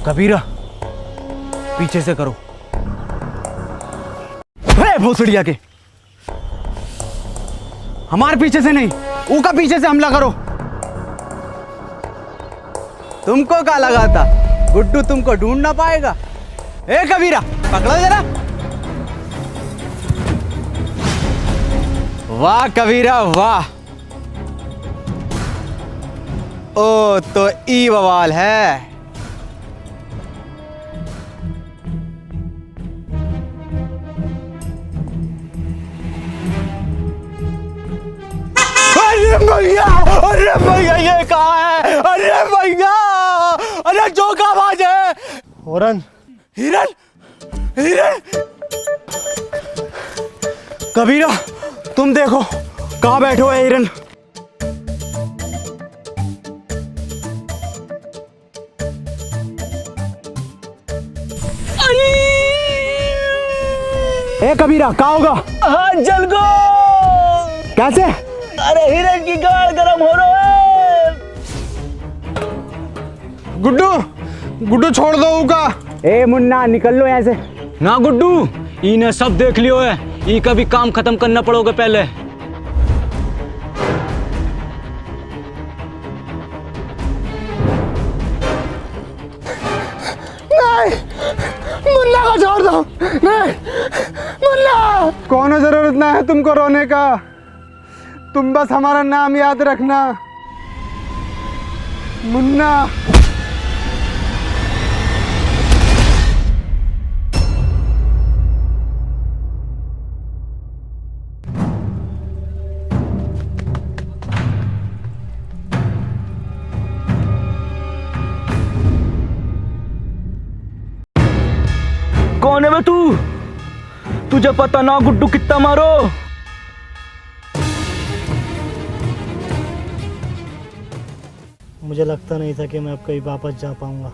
कबीरा पीछे से करो। भोसड़िया के हमारे पीछे से नहीं, ऊका पीछे से हमला करो। तुमको क्या लगा था गुड्डू तुमको ढूंढ ना पाएगा? ए कबीरा पकड़ो जरा। वाह कबीरा वाह। ओ तो ई बवाल है। अरे भैया ये कहाँ है? अरे भैया, अरे जोकाबाज है। हिरन हिरन हिरन। कबीरा तुम देखो कहाँ बैठे हो हिरन। ए कबीरा कहाँ होगा? हाँ जल गो। कैसे? अरे हिरन की गाड़ गरम हो रहा है। गुड्डू गुड्डू छोड़ दो उका। ए मुन्ना निकल लो यहाँ से। ना गुड्डू, इन्हें सब देख लियो है, ई का भी काम खत्म करना पड़ोगे पहले। नहीं, मुन्ना को छोड़ दो। नहीं मुन्ना। कौन जरूरत ना है तुमको रोने का, तुम बस हमारा नाम याद रखना, मुन्ना। कौन है बे तू? तुझे पता ना गुड्डू कितना मारो? मुझे लगता नहीं था कि मैं अब कहीं वापस जा पाऊंगा।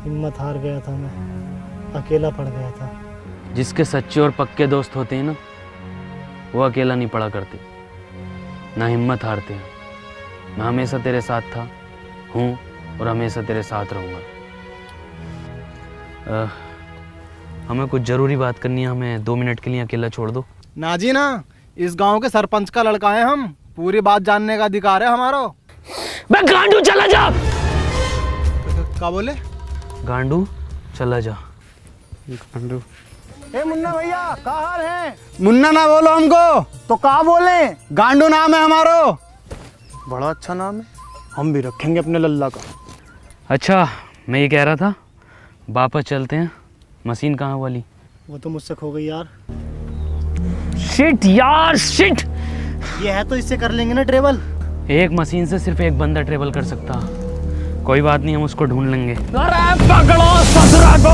हिम्मत हार गया था, मैं अकेला पड़ गया था। जिसके सच्चे और पक्के दोस्त होते हैं ना, वो अकेला नहीं पड़ा करते, ना हिम्मत हारते हैं। मैं हमेशा तेरे साथ था, हूँ और हमेशा तेरे साथ रहूँगा। हमें कुछ ज़रूरी बात करनी है, हमें 2 मिनट के लिए अकेला छोड़ दो। ना जी ना, इस गांव के सरपंच का लड़का है हम, पूरी बात जानने का अधिकार है हमारा। बे गांडू चला जा। क्या बोले? गांडू चला जा। गांडू। ए मुन्ना भैया क्या हाल है? मुन्ना ना बोलो हमको, तो क्या बोले? गांडू नाम है हमारो। बड़ा अच्छा नाम है। हम भी रखेंगे अपने लल्ला का। अच्छा मैं ये कह रहा था, वापस चलते हैं। मशीन कहाँ वाली? वो तो मुझसे खो गई यार। शिट यार शिट। ये है तो इससे कर लेंगे ना ट्रेवल। एक मशीन से सिर्फ एक बंदा ट्रेवल कर सकता। कोई बात नहीं, हम उसको ढूंढ लेंगे। अरे पकड़ो ससुरा को।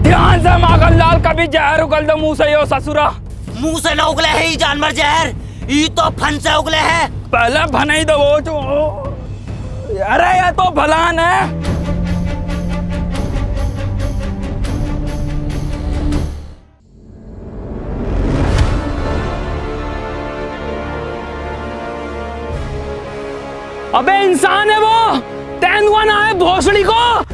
ध्यान से माखनलाल, कभी जहर उगल दो मुंह से यो ससुरा। मुंह से न उगले है ये जानवर जहर, ये तो फन से उगले है। पहले भनाई दो वो जो। अरे ये तो भलान है। अबे इंसान है वो, तेंदुआ ना है भोसड़ी को।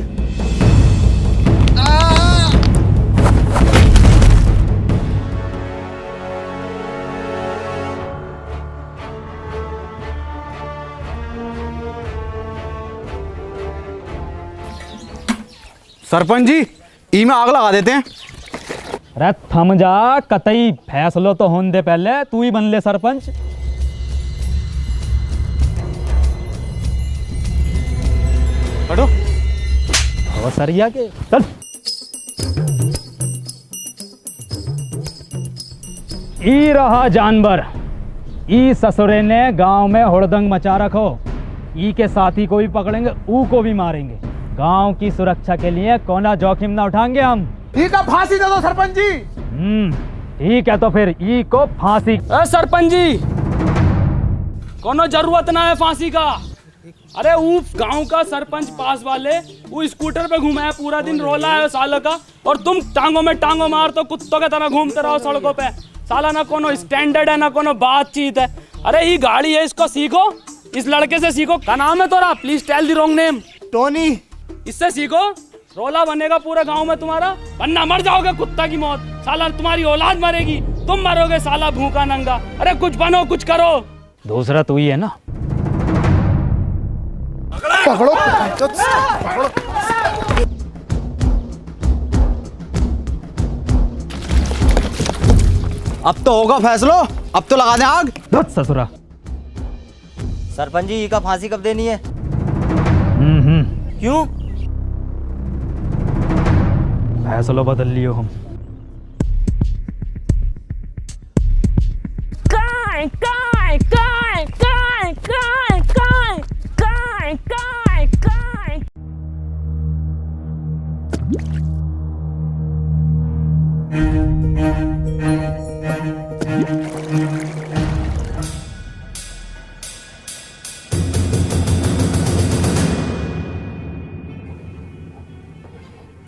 सरपंच जी ई में आग लगा देते हैं। अरे थम जा, कतई फैसलो तो होने दे, पहले तू ही बन ले सरपंच। हटो। और सरिया के चल। ई रहा जानवर, ई ससुरे ने गांव में हुड़दंग मचा रखो। ई के साथी को भी पकड़ेंगे, ऊ को भी मारेंगे। गांव की सुरक्षा के लिए कोना जोखिम ना उठाएंगे हम। ठीक है, फांसी दे दो सरपंच जी। ठीक है तो फिर ई को फांसी। सरपंच जी, कोनो जरूरत ना है फांसी का। अरे वो गांव का सरपंच पास वाले वो स्कूटर पे घूमा है, पूरा दिन रोला है सालों का, और तुम टांगों में टांगों मार तो कुत्तों की तरह घूमते रहो सड़कों पे। साला ना कोनो स्टैंडर्ड है ना कोनो बातचीत है। अरे ये गाड़ी है, इसको सीखो, इस लड़के से सीखो। क्या नाम है तोरा? Please tell the wrong name. Tony. इससे सीखो, रोला बनेगा पूरे गांव में तुम्हारा, वरना मर जाओगे कुत्ता की मौत। साला तुम्हारी औलाद मरेगी, तुम मरोगे साला भूखा नंगा। अरे कुछ बनो, कुछ करो। दूसरा तू ही है ना? पकड़ो पकड़ो। अब तो होगा फैसलो, अब तो लगा दे आग। धत ससुरा। सरपंच जी का फांसी कब देनी है? क्यों? फैसलो बदल लियो हम। काय काय काय काय काय काय काय काय काय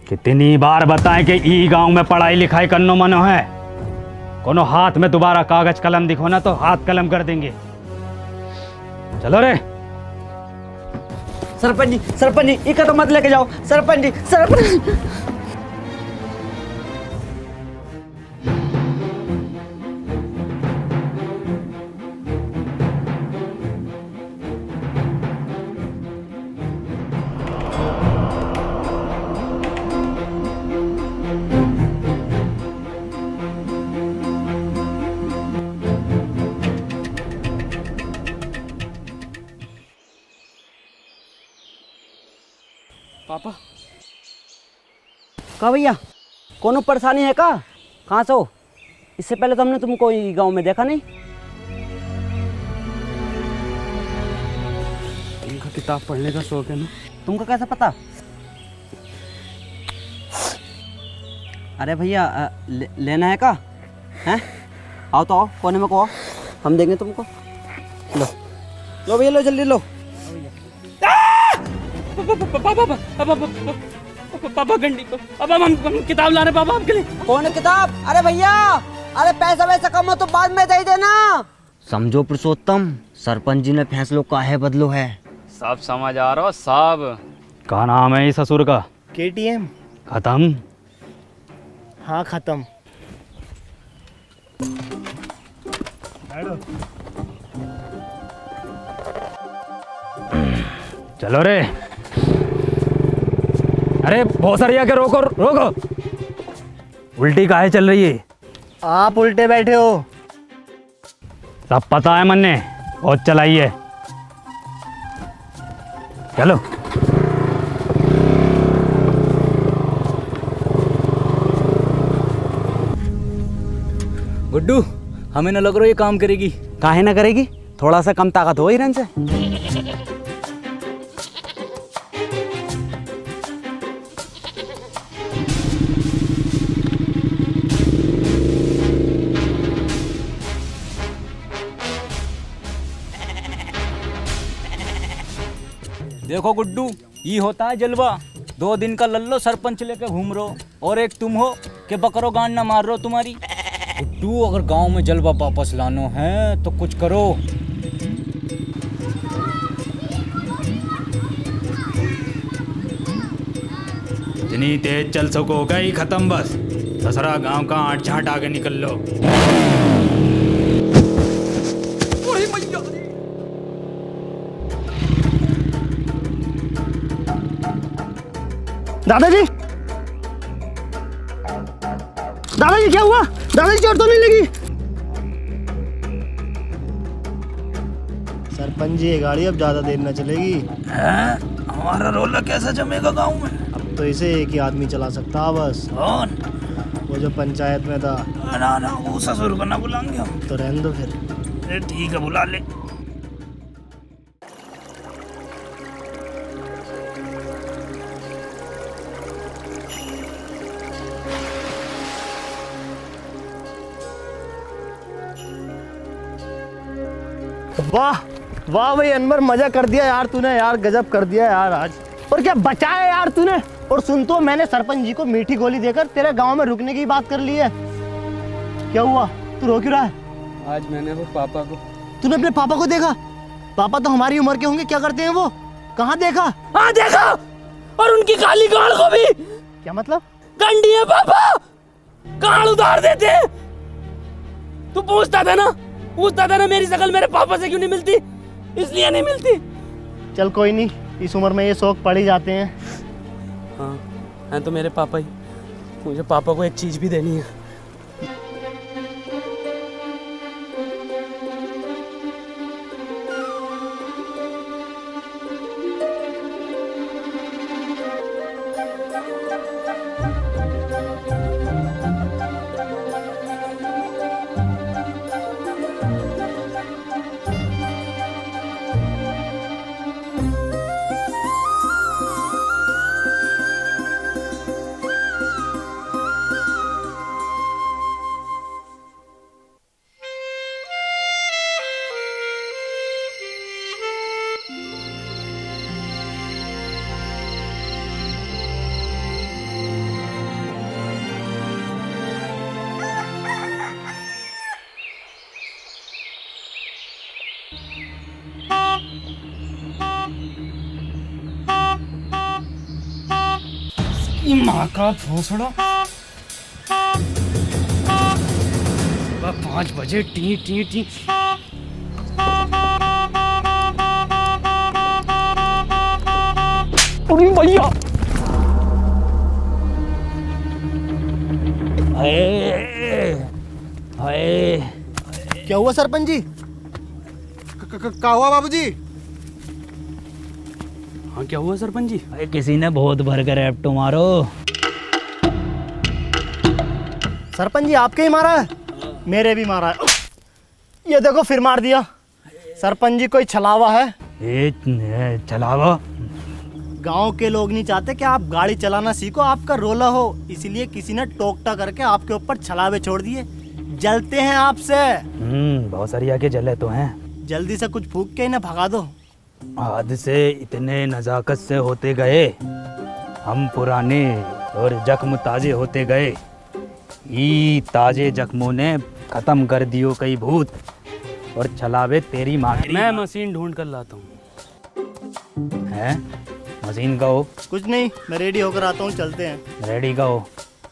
कितनी बार बताएं कि ई गांव में पढ़ाई लिखाई करनो मनो है। कोनो हाथ में दोबारा कागज कलम दिखो ना तो हाथ कलम कर देंगे। चलो रे। सरपंच जी इका तो मत लेके जाओ। सरपंच जी पापा का भैया कोनो परेशानी है का? कहाँ से हो? इससे पहले तो हमने तुमको गांव में देखा नहीं। तुमको किताब पढ़ने का शौक है ना? तुमको कैसे पता? अरे भैया लेना है का? हैं? आओ तो आओ, कोने में को आओ, हम देंगे तुमको। लो लो भैया, लो जल्दी लो। पापा गंडी, पापा हम किताब ला रहे पापा आपके लिए। कौन है किताब? अरे भैया, अरे पैसा वैसा कम हो तो बाद में दे देना। समझो पुरुषोत्तम, सरपंच जी ने फैसलो काहे बदलो है। सब समझ आ रहा हो सब। क्या नाम है इस ससुर का? KTM। खत्म। हाँ खत्म। चलो रे। अरे बहुत सारी आके रोको रोको। उल्टी काहे चल रही है? आप उल्टे बैठे हो। सब पता है मन्ने, बहुत चलाई है। चलो। गुड्डू, हमें न लग रहा ये काम करेगी। काहे ना करेगी, थोड़ा सा कम ताकत हो हिरन से। देखो गुड्डू, ये होता है जलवा। 2 दिन का लल्लो सरपंच लेके घूम रहो, और एक तुम हो कि बकरो गांड ना मार रहो तुम्हारी। गुड्डू, अगर गांव में जलवा वापस लानो है तो कुछ करो। जितनी तेज चल सको गई खत्म बस। ससरा गांव का आठ झाट आगे निकल लो। दादाजी, दादाजी क्या हुआ? दादाजी चोट तो नहीं लगी? सरपंच जी, ये गाड़ी अब ज्यादा देर न चलेगी। हमारा रोला कैसा जमेगा गांव में? अब तो इसे एक ही आदमी चला सकता बस। कौन? वो जो पंचायत में था। ना ना, वो ससुर को ना बुलाएंगे हम। तो रहने दो फिर। ठीक है, बुला ले। वाह, वाह भाई अनवर, मजा कर दिया यार तूने, यार गजब कर दिया यार आज। और क्या बचाया यार तूने। और सुन तो, मैंने सरपंच जी को मीठी गोली देकर तेरे गांव में रुकने की बात कर ली है। क्या हुआ, तू रो क्यों रहा है? आज मैंने वो पापा को। तूने अपने पापा को देखा? पापा तो हमारी उम्र के होंगे, क्या करते हैं वो? कहाँ देखा? हाँ देखा, और उनकी काली गाड़ को भी। क्या मतलब? गंडी है पापा, गाड़ उतार देते हैं। तू पूछता था ना मेरी शक्ल मेरे पापा से क्यों नहीं मिलती, इसलिए नहीं मिलती। चल कोई नहीं, इस उम्र में ये शौक पड़ ही जाते हैं। हाँ हैं तो मेरे पापा ही। मुझे पापा को एक चीज भी देनी है। माँ का भोसड़ा, 5 बजे टी टी टी। अरे भैया, क्या हुआ सरपंच जी? क्या हुआ बाबूजी? हाँ क्या हुआ सरपंच जी? अरे किसी ने बहुत भर कर एप्टो मारो। सरपंच जी आपके ही मारा है? मेरे भी मारा है। ये देखो फिर मार दिया। सरपंच जी कोई छलावा है? चलावा? गांव के लोग नहीं चाहते कि आप गाड़ी चलाना सीखो, आपका रोला हो, इसलिए किसी ने टोकटा करके आपके ऊपर छलावे छोड़ दिए। जलते हैं आपसे। बहुत सारी के जले तो हैं। जल्दी से कुछ फूक के इन्हें भगा दो। आज से इतने नजाकत से होते गए हम पुराने, और जख्म ताजे होते गए। ई ताजे जख्मों ने खत्म कर दियो कई भूत, और छलावे तेरी माँ की। मैं मशीन ढूंढ कर लाता हूँ। है मशीन का हो? कुछ नहीं, मैं रेडी होकर आता हूँ, चलते हैं। रेडी का हो?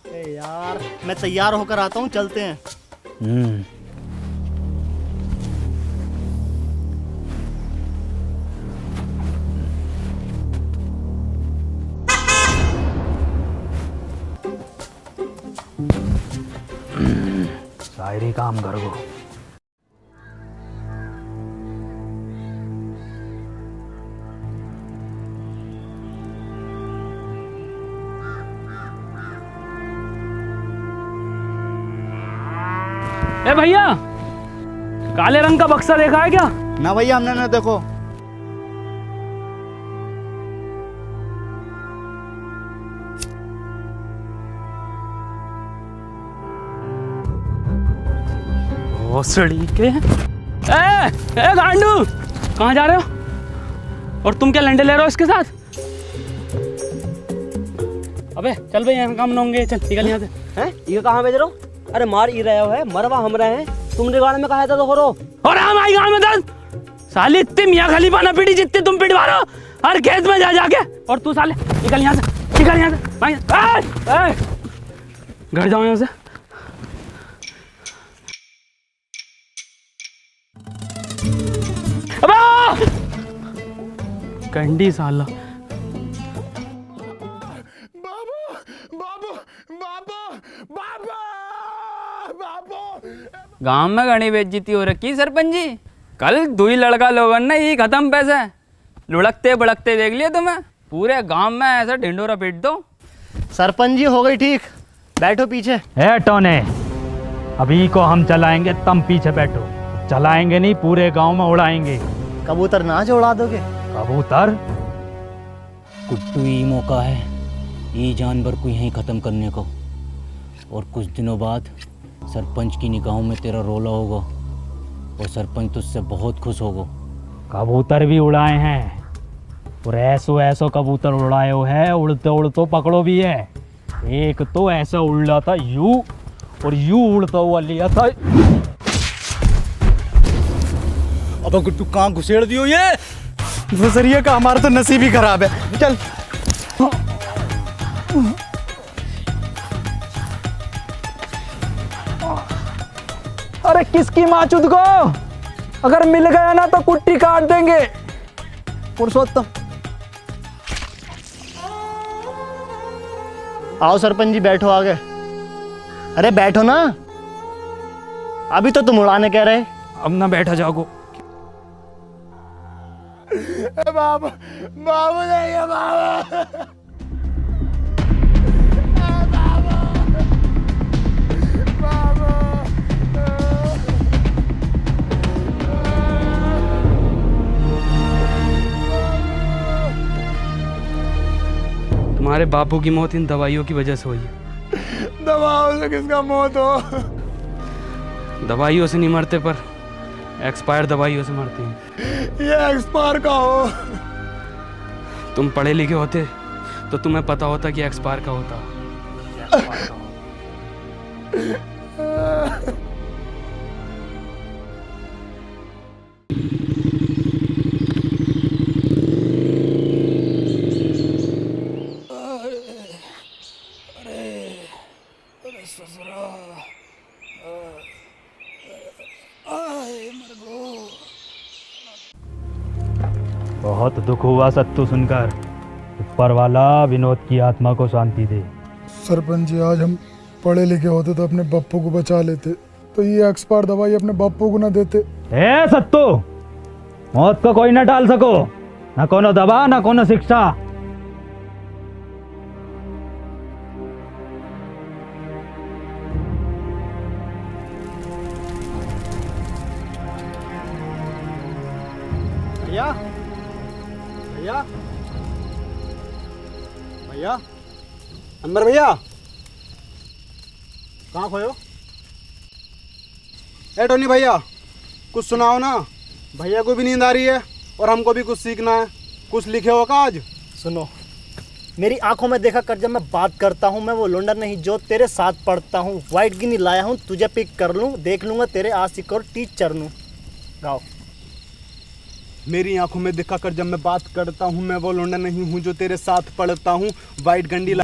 यार मैं तैयार होकर आता हूँ, चलते हैं। शायरी काम कर गो। ए भैया, काले रंग का बक्सा देखा है क्या? ना भैया, हमने ना देखो। भोसड़ी के। ए गांडू, कहाँ जा रहे हो? और तुम क्या लंडे ले रहे हो इसके साथ? अबे चल भाई, यहाँ काम ना होंगे, चल निकल यहाँ से। हैं? ये कहाँ भेज रहे हो? अरे मार ही रहे हो है, मरवा हम रहे हैं। तुमने गाड़ में कहा था तो करो। और हम आई गाँव में दस साली इतनी मियाँ खलीफा ना पीटी जितने तुम पिटवा रहे हो हर खेत में जा जाके। और तू साले निकल यहाँ से, निकल यहाँ से भाई। घर जाओ यहाँ से। अबे कंडी साला। गांव में घनी बेइज्जती हो रखी सरपंच जी। कल दुई लड़का लोगन ने ही खत्म पैसे लुढ़कते बड़कते देख लिए तुम्हें। पूरे गांव में ऐसा ढिंडोरा पीट दो। सरपंच जी हो गई ठीक, बैठो पीछे। है टोने, अभी को हम चलाएंगे, तुम पीछे बैठो। चलाएंगे नहीं, पूरे गांव में उड़ाएंगे। कबूतर नाच उड़ा दोगे? कबूतर? कुट्टू ही मौका है ये जानवर को यहीं ख़त्म करने को। और कुछ दिनों बाद सरपंच की निगाहों में तेरा रोला होगा और सरपंच तुझसे बहुत खुश होगा। कबूतर भी उड़ाए हैं और ऐसो ऐसो कबूतर उड़ाए हो है, उड़ते उड़ते पकड़ो भी है। एक तो ऐसा उड़ रहा था यूं और यूं उड़ता हुआ लिया था। अब गुड्डू कहाँ घुसेड़ दियो ये गुजरिए का, हमारा तो नसीब ही खराब है। चल अरे किसकी माचुद को, अगर मिल गया ना तो कुट्टी काट देंगे। पुरुषोत्तम आओ सरपंच जी, बैठो आगे। अरे बैठो ना, अभी तो तुम उड़ाने कह रहे। अब ना बैठा जाओ। बाबू बाबू नहीं है बाबू। तुम्हारे बापू की मौत इन दवाइयों की वजह से हुई है। दवाओं से किसका मौत हो? दवाइयों से नहीं मरते, पर एक्सपायर दवाइयों से मरते हैं। ये एक्सपायर का हो। तुम पढ़े लिखे होते तो तुम्हें पता होता कि एक्सपायर का होता। बहुत दुख हुआ सत्तू सुनकर। ऊपर वाला विनोद की आत्मा को शांति दे। सरपंच जी, आज हम पढ़े लिखे होते तो अपने बप्पू को बचा लेते, तो ये एक्सपायर दवाई अपने बप्पू को ना देते। ए सत्तू, मौत को कोई ना टाल सको, ना कोनो दवा ना कोनो शिक्षा। भैया भैया भैया, अंदर भैया, कहाँ खोयो? ए टोनी भैया, कुछ सुनाओ ना। भैया को भी नींद आ रही है और हमको भी कुछ सीखना है। कुछ लिखे हो का आज? सुनो, मेरी आंखों में देखा कर, जब मैं बात करता हूँ मैं वो लोंडा नहीं जो तेरे साथ पढ़ता हूँ। वाइट गिनी लाया हूँ, तुझे पिक कर लूँ, देख लूँगा तेरे आशिक और टीचर नू। गाओ। मेरी आंखों में दिखा कर जब मैं बात करता हूँ, मैं वो लोंडा नहीं हूँ जो तेरे साथ पढ़ता हूँ। वाइट गंडी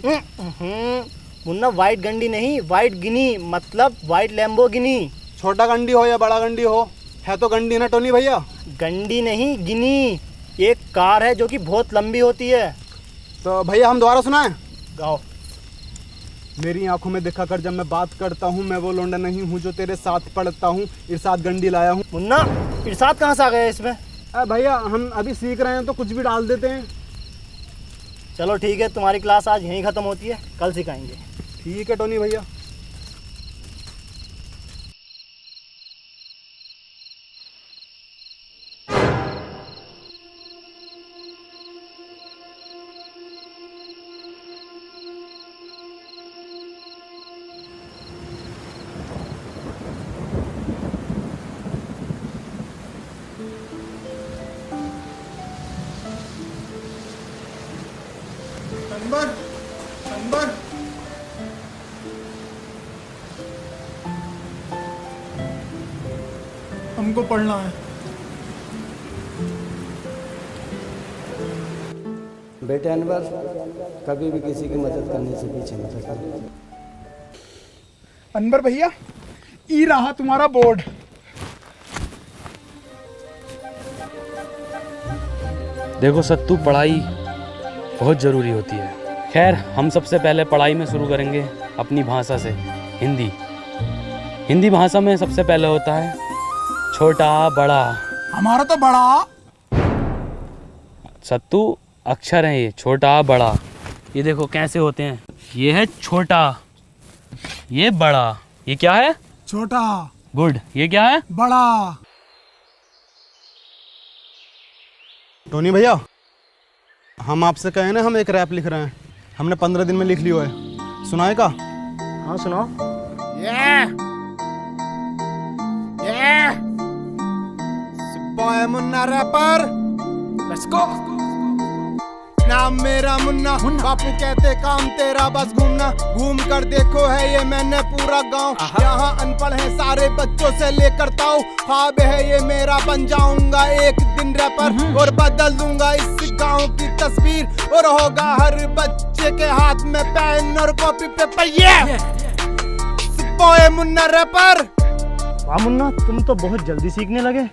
मुन्ना, वाइट गंडी नहीं, वाइट गिनी, मतलब वाइट लैम्बोर्गिनी। छोटा गंडी हो या बड़ा गंडी हो, है तो गंडी ना टोनी भैया। गंडी नहीं, गिनी एक कार है जो कि बहुत लंबी होती है। तो भैया हम दोबारा सुनाएं? गाओ। मेरी आंखों में दिखा कर जब मैं बात करता हूँ, मैं वो लोंडा नहीं हूँ जो तेरे साथ पढ़ता हूँ। इरशाद गंडी लाया हूँ। मुन्ना, इरशाद कहाँ से आ गया इसमें? भैया हम अभी सीख रहे हैं तो कुछ भी डाल देते हैं। चलो ठीक है, तुम्हारी क्लास आज यहीं ख़त्म होती है, कल सिखाएंगे। ठीक है टोनी भैया। अनवर, अनवर, हमको पढ़ना है। बेटे अनवर, कभी भी किसी की मदद करने से पीछे मत हटना। अनवर भैया, ई रहा तुम्हारा बोर्ड। देखो सत्तू, पढ़ाई बहुत ज़रूरी होती है। खैर, हम सबसे पहले पढ़ाई में शुरू करेंगे अपनी भाषा से, हिंदी। हिंदी भाषा में सबसे पहले होता है छोटा बड़ा। हमारा तो बड़ा। सत्तू, अक्षर हैं ये, छोटा बड़ा। ये देखो कैसे होते हैं। ये है छोटा, ये बड़ा। ये क्या है? छोटा। गुड। ये क्या है? बड़ा। टोनी भैया, हम आपसे कहे ना, हम एक रैप लिख रहे हैं। हमने 15 दिन में लिख लिया है, सुनाए का? हाँ सुनाओ। Sibba boy Munna rapper, let's go. नाम मेरा मुन्ना, बापू कहते काम तेरा बस घूमना। घूम कर देखो है ये मैंने पूरा गांव, यहाँ अनपढ़ है सारे बच्चों से लेकर ताऊ। ख्वाब है ये मेरा बन जाऊंगा एक दिन रैपर, और बदल दूंगा इस गांव की तस्वीर। और होगा हर बच्चे के हाथ में पेन और कॉपी पेपर। ये बॉय मुन्ना रैपर। वाह मुन्ना, तुम तो बहुत जल्दी सीखने लगे।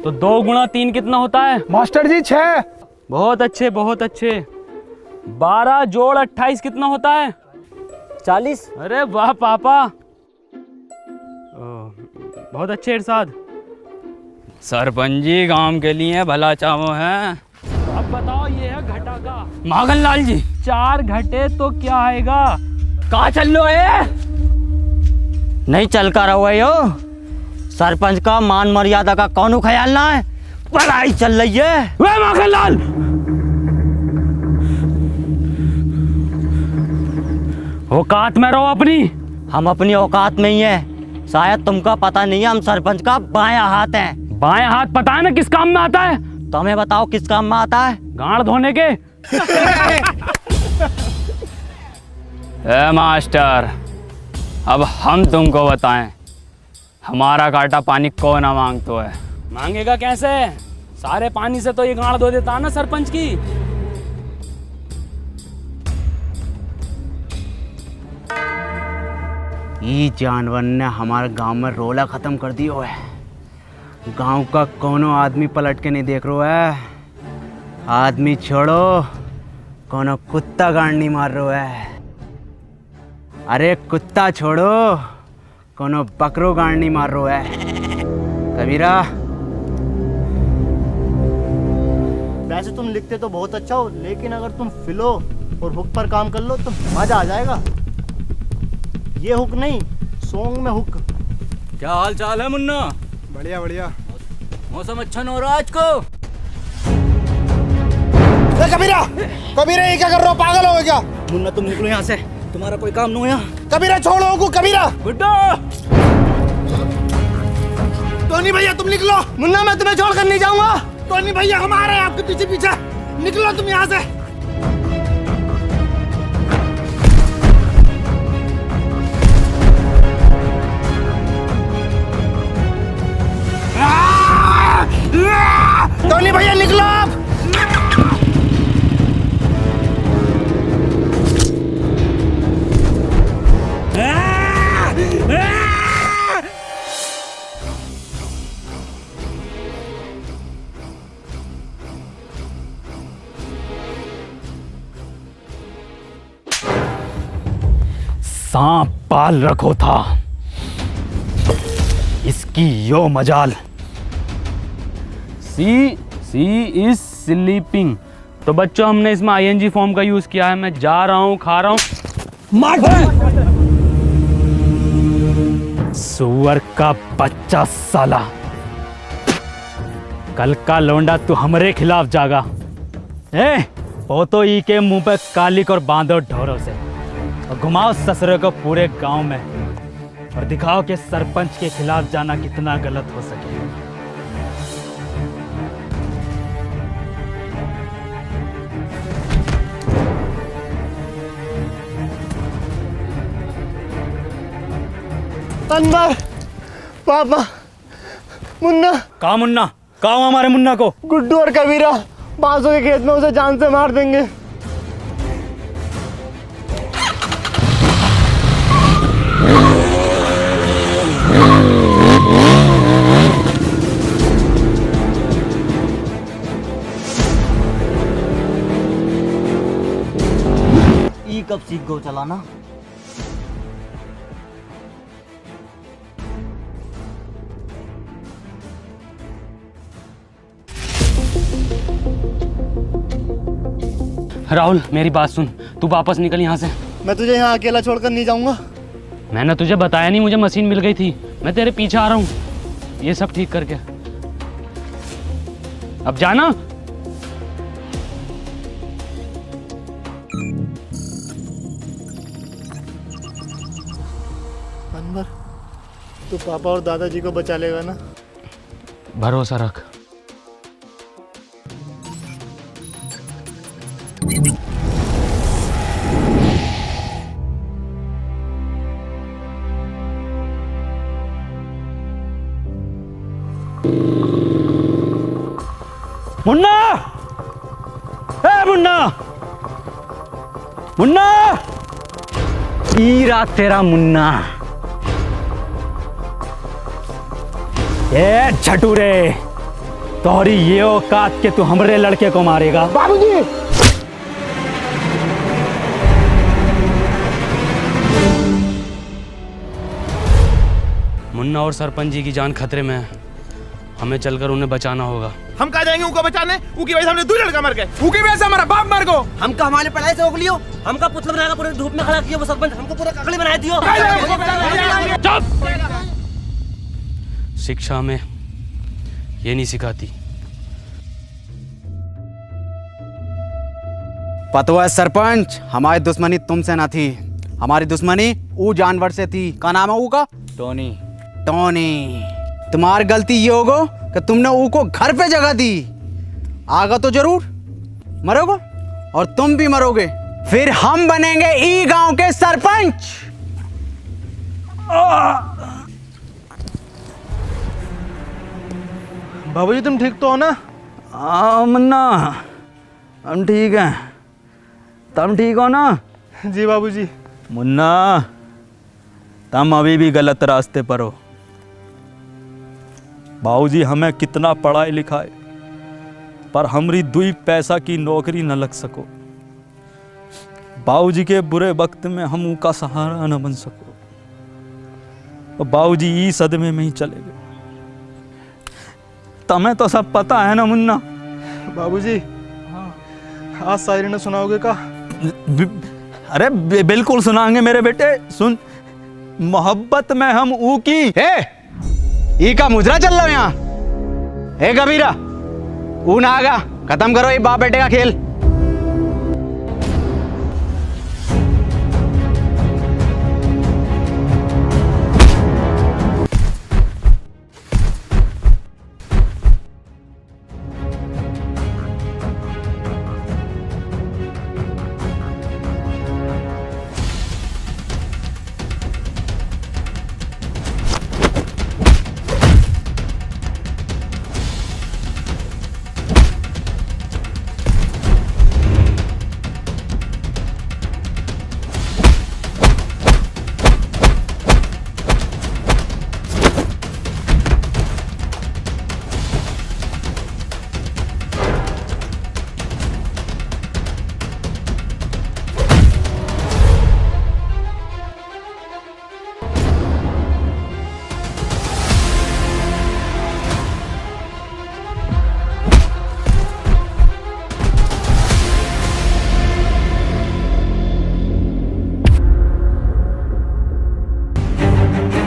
तो 2 गुणा 3 कितना होता है? मास्टर जी 6। बहुत अच्छे, बहुत अच्छे। 12 जोड़ 28 कितना होता है? 40। अरे वाह पापा, बहुत अच्छे इरशाद। सरपंच जी गांव के लिए भला चाहो है। अब बताओ ये है घटा का। माखन लाल जी 4 घटे तो क्या आएगा? कहाँ चल लो है? नहीं चल कर रहो है यो, सरपंच का मान मर्यादा का कौन ख्याल ना है, पढ़ाई चल रही है। वे माखन लाल, औकात में रहो अपनी। हम अपनी औकात में ही है, शायद तुमका पता नहीं है हम सरपंच का बायां हाथ हैं। बाएं हाथ पता है ना किस काम में आता है? तुम्हें बताओ किस काम में आता है? गांड धोने के। ए मास्टर, अब हम तुमको बताएं, हमारा काटा पानी कौन ना मांगतो है? मांगेगा कैसे? सारे पानी से तो ये गांड धो देता ना सरपंच की। ये जानवर ने हमारे गांव में रोला खत्म कर दियो है। गांव का कोनो आदमी पलट के नहीं देख रहा है। आदमी छोड़ो, कोनो कुत्ता गांड नहीं मार रहा है। अरे कुत्ता छोड़ो, कोनो बकरो गांड नहीं मार रहा है। कबीरा, वैसे तुम लिखते तो बहुत अच्छा हो, लेकिन अगर तुम फिलो और हुक पर काम कर लो तो मजा आ जाएगा। ये हुक नहीं, सॉन्ग में हुक। क्या हाल चाल है मुन्ना? बढ़िया बढ़िया। मौसम अच्छा न हो रहा आज को। कबीरा, कबीरा ये क्या कर रहे हो? पागल हो गए क्या? मुन्ना तुम निकलो यहाँ से, तुम्हारा कोई काम नहीं हो यहाँ। कबीरा छोड़ो को। कबीरा, गुड्डो, टोनी भैया तुम निकलो। मुन्ना मैं तुम्हें छोड़कर नहीं जाऊंगा। टोनी भैया हम आ रहे हैं आपके पीछे पीछे, निकलो तुम यहाँ से। टोनी भैया निकलो आप। सांप पाल रखो था, इसकी यो मजाल। सी इज स्लीपिंग। तो बच्चों हमने इसमें ING फॉर्म का यूज किया है। मैं जा रहा हूँ, खा रहा हूँ। सुअर का बच्चा साला, कल का लौंडा तू हमरे खिलाफ जागा। वो तो ई के मुंह पे कालिक और बांधो ढोरों से, और घुमाओ ससुरे को पूरे गांव में, और दिखाओ कि सरपंच के खिलाफ जाना कितना गलत हो सके। अनवर, पापा, मुन्ना। कहा मुन्ना? कहा हमारे मुन्ना को? गुड्डू और कबीरा बांसों के खेत में उसे जान से मार देंगे। ई कब सीख गो चलाना? राहुल मेरी बात सुन, तू वापस निकल यहाँ से। मैं तुझे यहाँ अकेला छोड़कर नहीं जाऊंगा। मैंने तुझे बताया नहीं, मुझे मशीन मिल गई थी। मैं तेरे पीछे आ रहा हूँ, ये सब ठीक करके। अब जाना। अनवर, तू पापा और दादाजी को बचा लेगा ना? भरोसा रख। मुन्ना, ए मुन्ना, मुन्ना, ईरा तेरा मुन्ना। ए झटूरे, तोहरी ये औकात के तू हमरे लड़के को मारेगा? बाबूजी, मुन्ना और सरपंच जी की जान खतरे में है, हमें चलकर उन्हें बचाना होगा। हम कहा जाएंगे उनको बचाने? उनकी वजह से हमने 2 लड़का मर गए, उनकी वजह से हमारा बाप मर गो। हमका हमारे पढ़ाई से रोक लियो, हमका पुतला बनाकर पूरे धूप में खड़ा किया वो सरपंच, हमको पूरा ककड़ी बना दियो। शिक्षा हमें ये नहीं सिखाती। पता है सरपंच, हमारी दुश्मनी तुमसे ना थी, हमारी दुश्मनी वो जानवर से थी। क्या नाम है वो का? टोनी। टोनी। तुम्हारी गलती ये होगा कि तुमने वो को घर पे जगह दी। आगा तो जरूर मरोगे और तुम भी मरोगे, फिर हम बनेंगे ई गांव के सरपंच। बाबूजी तुम ठीक तो हो ना? हाँ मुन्ना, हम ठीक हैं। तुम ठीक हो ना? जी बाबूजी। मुन्ना, तुम अभी भी गलत रास्ते पर हो। बाबूजी हमें कितना पढ़ाई लिखाए, पर हमरी 2 पैसा की नौकरी न लग सको। बाबूजी के बुरे वक्त में हम उनका सहारा न बन सको, तो बाबूजी ई सदमे में ही चले गए। तुम्हें तो सब पता है ना मुन्ना? बाबूजी, आज शायरी ने सुनाओगे का? अरे बिल्कुल सुनाएंगे मेरे बेटे। सुन, मोहब्बत में हम ऊ की। ई का मुजरा चल रहा यहाँ। हे कबीरा, ऊ ना आगा, खत्म करो ये बाप बेटे का खेल।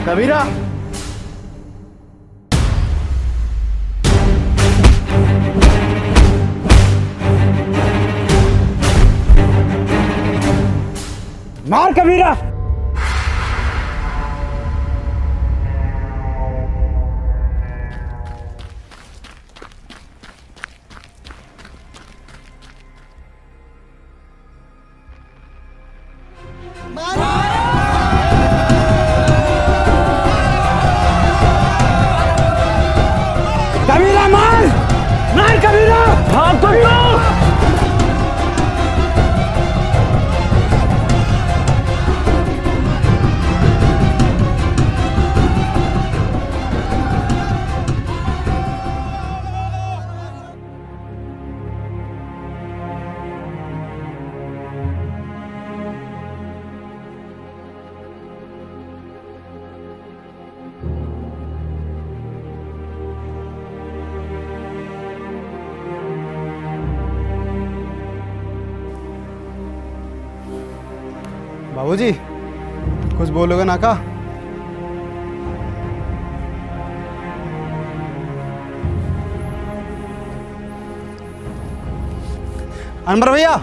कबीरा, मार कबीरा। कबीरा मार, मार कबीरा। हाँ कबीरा। बाबूजी, कुछ बोलोगे ना का? अनवर भैया,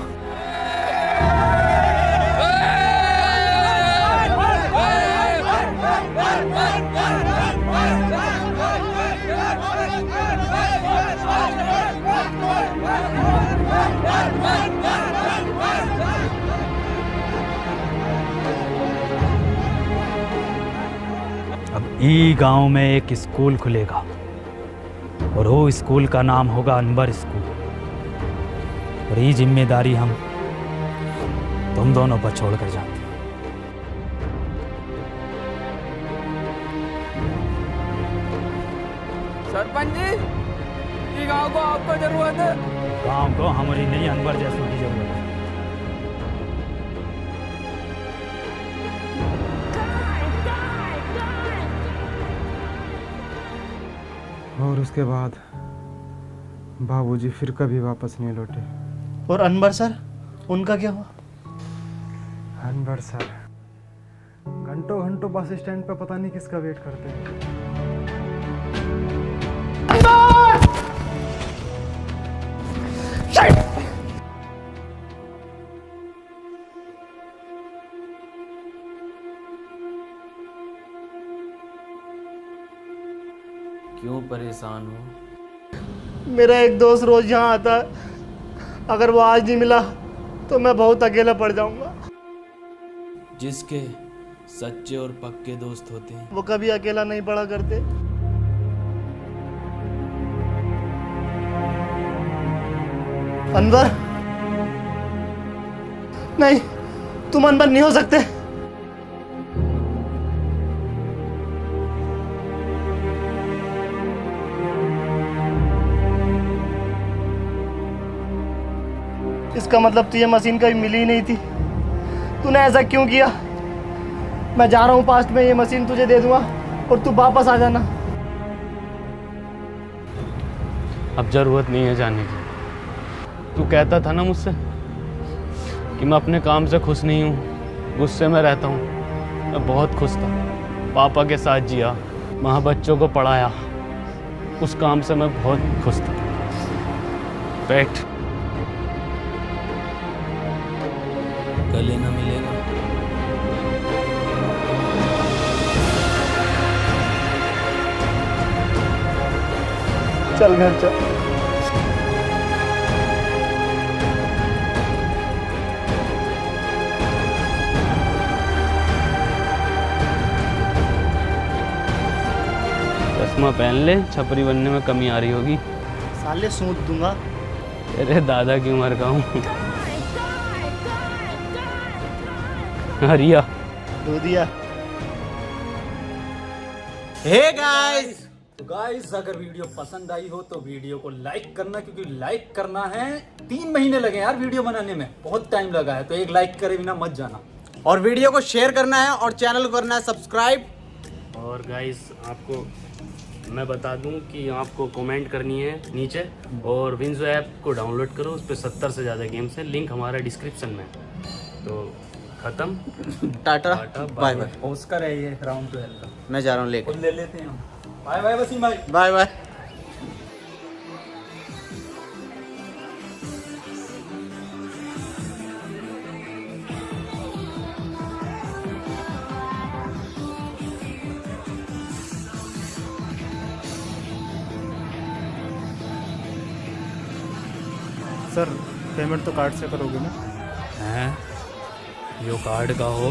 ई गांव में एक स्कूल खुलेगा और वो स्कूल का नाम होगा अनवर स्कूल। और ये जिम्मेदारी हम तुम दोनों पर छोड़ कर जाते हैं। सरपंच जी, ये गांव को आपको जरूरत है। गांव को हमारी नहीं, अनवर जैसों की जरूरत है। और उसके बाद बाबूजी फिर कभी वापस नहीं लौटे। और अनवर सर, उनका क्या हुआ? अनवर सर घंटों घंटों बस स्टैंड पे पता नहीं किसका वेट करते हैं। क्यों परेशान हो? मेरा एक दोस्त रोज यहाँ आता है, अगर वो आज नहीं मिला तो मैं बहुत अकेला पड़ जाऊंगा। जिसके सच्चे और पक्के दोस्त होते हैं वो कभी अकेला नहीं पड़ा करते। अनवर, नहीं, तुम अनवर नहीं हो सकते। इसका मतलब तुझे मशीन कभी मिली ही नहीं थी। तूने ऐसा क्यों किया? मैं जा रहा हूँ पास्ट में, ये मशीन तुझे दे दूंगा और तू वापस आ जाना। अब जरूरत नहीं है जाने की। तू कहता था ना मुझसे कि मैं अपने काम से खुश नहीं हूँ, गुस्से में रहता हूँ। मैं बहुत खुश था, पापा के साथ जिया, वहाँ बच्चों को पढ़ाया, उस काम से मैं बहुत खुश था। बैठ, गले ना मिलेगा। चल घर चल। चश्मा पहन ले, छपरी बनने में कमी आ रही होगी। साले सूंद दूंगा। तेरे दादा की उम्र का हूँ। हरिया दूधिया। हे गाइस, तो गाइस अगर वीडियो पसंद आई हो तो वीडियो को लाइक करना, क्योंकि लाइक करना है। 3 महीने लगे यार वीडियो बनाने में, बहुत टाइम लगा है, तो एक लाइक करे बिना मत जाना। और वीडियो को शेयर करना है और चैनल को करना है सब्सक्राइब। और गाइस आपको मैं बता दूं कि आपको कमेंट करनी है नीचे, और विंजो ऐप को डाउनलोड करो, उस पर 70 से ज़्यादा गेम्स है, लिंक हमारा डिस्क्रिप्शन में है। तो खत्म, टाटा बाय बाय। ऑस्कर है ये राउंड 12 का, मैं जा रहा हूँ लेकर। ले लेते हैं हम। बाय बाय वसीम भाई। Bye bye. सर पेमेंट तो कार्ड से करोगे ना? हैं? यो कार्ड का हो